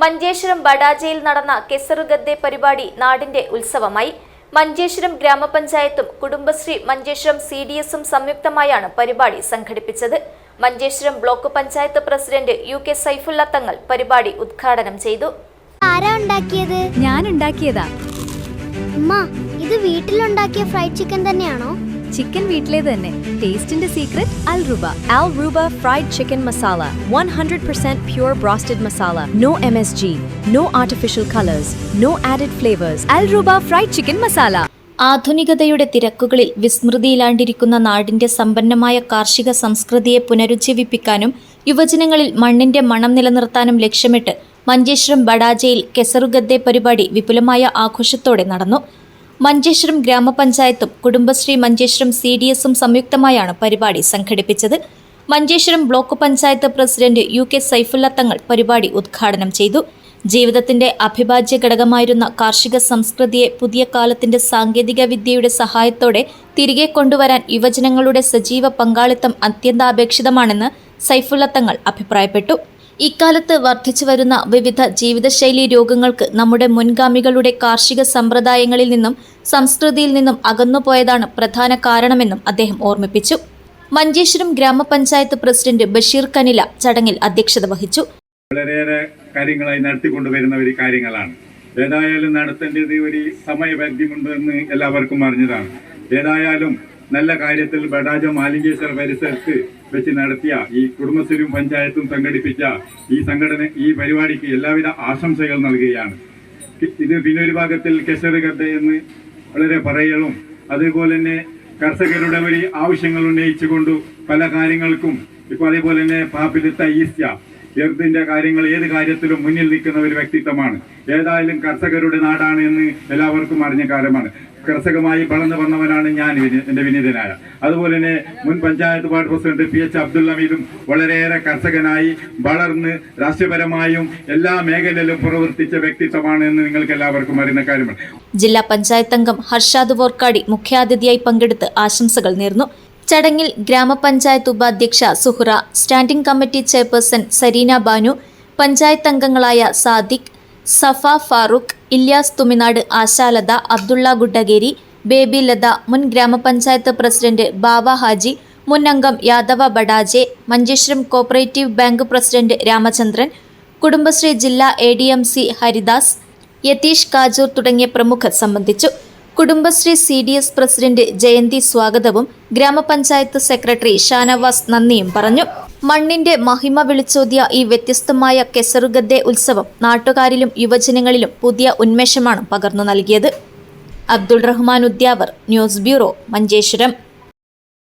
മഞ്ചേശ്വരം ബഡാജയിൽ നടന്ന കെസറുഗദ്ദെ പരിപാടി നാടിന്റെ ഉത്സവമായി. മഞ്ചേശ്വരം ഗ്രാമപഞ്ചായത്തും കുടുംബശ്രീ മഞ്ചേശ്വരം CDSും സംയുക്തമായാണ് പരിപാടി സംഘടിപ്പിച്ചത്. Manjeshwaram block panchayat president UK Saifullah തങ്ങൾ പരിപാടി ഉദ്ഘാടനം ചെയ്തു. ആരാ ഉണ്ടാക്കിയത്? ഞാൻ ഉണ്ടാക്കിയതാ. അമ്മ, ഇത് വീട്ടിലുണ്ടാക്കിയ ഫ്രൈഡ് ചിക്കൻ തന്നെയാണോ? ചിക്കൻ വീട്ടിലേത് തന്നെ. ടേസ്റ്റിന്റെ secret Al Ruba fried chicken masala, 100% pure broasted masala, no MSG, no artificial colors, no added flavors. Al Ruba fried chicken masala. ആധുനികതയുടെ തിരക്കുകളിൽ വിസ്മൃതിയിലാണ്ടിരിക്കുന്ന നാടിന്റെ സമ്പന്നമായ കാർഷിക സംസ്കൃതിയെ പുനരുജ്ജീവിപ്പിക്കാനും യുവജനങ്ങളിൽ മണ്ണിന്റെ മണം നിലനിർത്താനും ലക്ഷ്യമിട്ട് മഞ്ചേശ്വരം ബഡാജയിൽ കെസറുഗദ്ദെ പരിപാടി വിപുലമായ ആഘോഷത്തോടെ നടന്നു. മഞ്ചേശ്വരം ഗ്രാമപഞ്ചായത്തും കുടുംബശ്രീ മഞ്ചേശ്വരം CDSും സംയുക്തമായാണ് പരിപാടി സംഘടിപ്പിച്ചത്. Manjeshwaram block panchayat president UK Saifullah തങ്ങൾ പരിപാടി ഉദ്ഘാടനം ചെയ്തു. ജീവിതത്തിന്റെ അവിഭാജ്യ ഘടകമായിരുന്ന കാർഷിക സംസ്കൃതിയെ പുതിയ കാലത്തിന്റെ സാങ്കേതിക വിദ്യയുടെ സഹായത്തോടെ തിരികെ കൊണ്ടുവരാൻ യുവജനങ്ങളുടെ സജീവ പങ്കാളിത്തം അത്യന്താപേക്ഷിതമാണെന്ന് സൈഫുള്ള തങ്ങൾ അഭിപ്രായപ്പെട്ടു. ഇക്കാലത്ത് വർദ്ധിച്ചുവരുന്ന വിവിധ ജീവിതശൈലി രോഗങ്ങൾക്ക് നമ്മുടെ മുൻഗാമികളുടെ കാർഷിക സമ്പ്രദായങ്ങളിൽ നിന്നും സംസ്കൃതിയിൽ നിന്നും അകന്നുപോയതാണ് പ്രധാന കാരണമെന്നും അദ്ദേഹം ഓർമ്മിപ്പിച്ചു. മഞ്ചേശ്വരം ഗ്രാമപഞ്ചായത്ത് പ്രസിഡന്റ് ബഷീർ കനില ചടങ്ങിൽ അധ്യക്ഷത വഹിച്ചു. വളരെയേറെ കാര്യങ്ങളായി നടത്തിക്കൊണ്ടുവരുന്ന ഒരു കാര്യങ്ങളാണ്. ഏതായാലും നടത്തേണ്ടത് ഒരു സമയപരിധിയുണ്ടെന്ന് എല്ലാവർക്കും അറിഞ്ഞതാണ്. ഏതായാലും നല്ല കാര്യത്തിൽ ബഡാജ മാലിംഗേശ്വര പരിസരത്ത് വെച്ച് നടത്തിയ ഈ കുടുംബശ്രീയും പഞ്ചായത്തും സംഘടിപ്പിച്ച ഈ പരിപാടിക്ക് എല്ലാവിധ ആശംസകൾ നൽകുകയാണ്. ഇത് പിന്നൊരു ഭാഗത്തിൽ കെസറുഗദ്ദെ എന്ന് വളരെ പറയലും അതുപോലെ തന്നെ കർഷകരുടെ ഒരു ആവശ്യങ്ങൾ ഉന്നയിച്ചുകൊണ്ട് പല കാര്യങ്ങൾക്കും ഇപ്പോൾ അതേപോലെ തന്നെ പാപ്പിലെത്ത ഈസ്യ എർദിന്റെ കാര്യങ്ങൾ ഏത് കാര്യത്തിലും മുന്നിൽ നിൽക്കുന്ന ഒരു വ്യക്തിത്വമാണ്. ഏതായാലും കർഷകരുടെ നാടാണ് എന്ന് എല്ലാവർക്കും അറിഞ്ഞ കാര്യമാണ്. കർഷകമായി വളർന്നു വന്നവനാണ് ഞാൻ, എൻ്റെ വിനീതനായ. അതുപോലെ തന്നെ മുൻ panchayat ward president PH Abdul ഹമീദും വളരെയേറെ കർഷകനായി വളർന്ന് രാഷ്ട്രീയപരമായും എല്ലാ മേഖലയിലും പ്രവർത്തിച്ച വ്യക്തിത്വമാണ് എന്ന് നിങ്ങൾക്ക് എല്ലാവർക്കും അറിയുന്ന കാര്യമാണ്. ജില്ലാ പഞ്ചായത്ത് അംഗം ഹർഷാദ് വോർക്കാടി മുഖ്യാതിഥിയായി പങ്കെടുത്ത് ആശംസകൾ നേർന്നു. ചടങ്ങിൽ ഗ്രാമപഞ്ചായത്ത് ഉപാധ്യക്ഷ Suhra, standing committee chairperson Sareena Banu, panchayat അംഗങ്ങളായ സാദിഖ്, സഫ ഫാറൂഖ്, ഇല്യാസ് തുമിനാട്, ആശാലത, അബ്ദുള്ള ഗുഡ്ഡഗേരി, ബേബി ലത, മുൻ ഗ്രാമപഞ്ചായത്ത് പ്രസിഡന്റ് ബാവ ഹാജി, മുൻ അംഗം Yadava Badaje, Manjeshwaram cooperative bank president Ramachandran, Kudumbashree ജില്ലാ ADMC ഹരിദാസ്, യതീഷ് കാജൂർ തുടങ്ങിയ പ്രമുഖർ സംബന്ധിച്ചു. കുടുംബശ്രീ CDS പ്രസിഡന്റ് ജയന്തി സ്വാഗതവും ഗ്രാമപഞ്ചായത്ത് സെക്രട്ടറി ഷാനവാസ് നന്ദിയും പറഞ്ഞു. മണ്ണിന്റെ മഹിമ വിളിച്ചോതിയ ഈ വ്യത്യസ്തമായ കെസറുഗദ്ദെ ഉത്സവം നാട്ടുകാരിലും യുവജനങ്ങളിലും പുതിയ ഉന്മേഷമാണ് പകർന്നു നൽകിയത്. Abdul Rahman Udyavar, news bureau, Manjeshwaram.